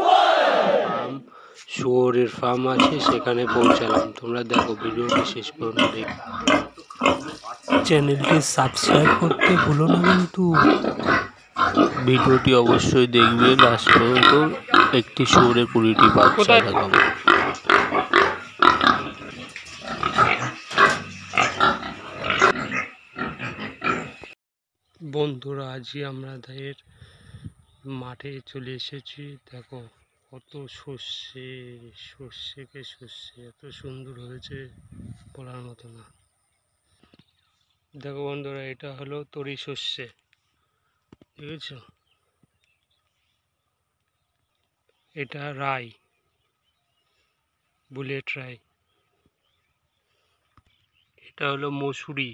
Farm, শুয়োরের farm আছে, সেখানে পৌঁছালাম। তোমরা দেখো, ভিডিওটি শেষ পর্যন্ত দেখো। চ্যানেলটি সাবস্ক্রাইব করতে ভুলো না কিন্তু। ভিডিওটি অবশ্যই দেখবে লাস্ট পর্যন্ত। একটি শুয়োরের 20টি বাচ্চা দেখাবো। বন্ধুরা, আজই আমাদের মাঠে চলে এসেছি। দেখো কত সর্ষে, সর্ষেকে সর্ষে এত সুন্দর হয়েছে, বলার মতো না। দেখো বন্ধুরা, এটা হলো তরি সর্ষে, দেখেছ? এটা রাই, বুলেট রাই। এটা হলো মসুরি,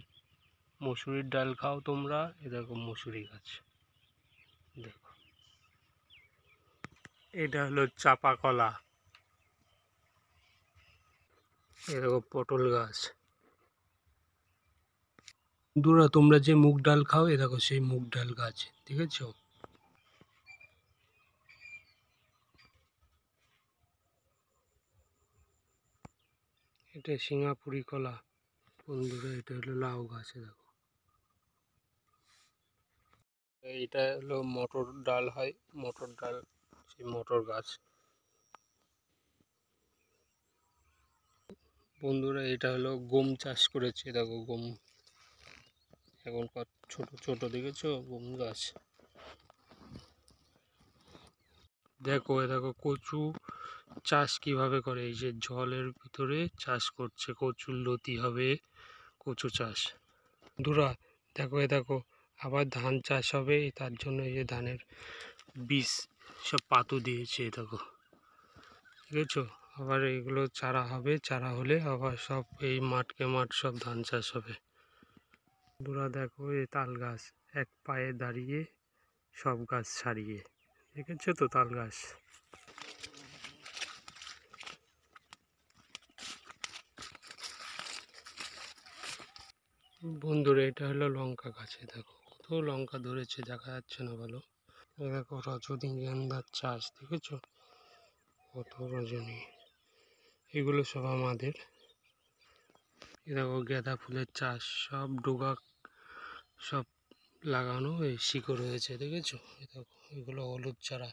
মসুরির ডাল খাও তোমরা। এ দেখো মসুরি গাছ, দেখো। এটা হলো চাপা কলা, এ দেখো পটল গাছ। বন্ধুরা, তোমরা যে মুগ ডাল খাও, এ দেখো সেই মুগ ডাল গাছ, দেখেছ? এটা সিঙ্গাপুরি কলা। বন্ধুরা, এটা হলো লাউ গাছ, দেখো। এটা হলো মটর ডাল হয়, মটর ডাল, সেই মটর গাছ। বন্ধুরা, এটা হলো গম চাষ করেছে, দেখো গম এখন ছোট ছোট, দেখেছো গম গাছ। দেখো, এ দেখো কচু চাষ কিভাবে করে। এই যে জলের ভিতরে চাষ করছে, কচুর লতি হবে, কচু চাষ। বন্ধুরা দেখো, এ দেখো আবার ধান চাষ হবে, তার জন্য এই যে ধানের বীজ সব পাতু দিয়েছে, দেখো, দেখেছো? আবার এগুলো চারা হবে, চারা হলে আবার সব এই মাঠকে মাঠ সব ধান চাষ হবে। বন্ধুরা দেখো, এই তাল গাছ এক পায়ে দাঁড়িয়ে, সব গাছ ছাড়িয়ে, দেখেছো তো তাল গাছ। বন্ধুরা, এটা হলো লঙ্কা গাছে, দেখো কত লঙ্কা ধরেছে, দেখা যাচ্ছে না ভালো। দেখো রজনীগন্ধার চাষ, দেখেছো কত রজনী, এগুলো সব আমাদের। দেখো গাঁদা ফুলের চাষ, সব ডোগা সব লাগানো, এই শিকড় হয়েছে, দেখেছো? দেখো এগুলো হলুদ চারা।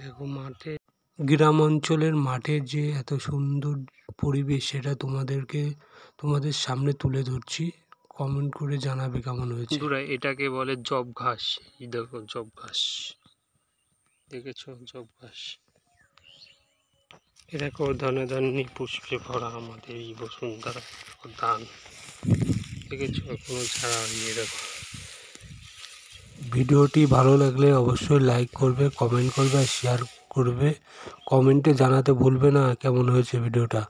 দেখো মাঠে, গ্রাম অঞ্চলের মাঠে যে এত সুন্দর পরিবেশ, সেটা তোমাদের সামনে তুলে ধরছি। কমেন্ট করে জানাবে কেমন হয়েছে। বন্ধুরা, এটাকে বলে জব ঘাস। এই দেখো জব ঘাস, দেখেছো জব ঘাস। এ দেখো ধানে ধানে পুষ্পে ভরা আমাদের এই বসুন্ধরা ধান, দেখেছো এখনো ঝাড়া হয়নি, দেখো। ভিডিওটি ভালো লাগলে অবশ্যই লাইক করবে, কমেন্ট করবে আর শেয়ার করবে। কমেন্টে জানাতে ভুলবে না কেমন হয়েছে ভিডিওটা।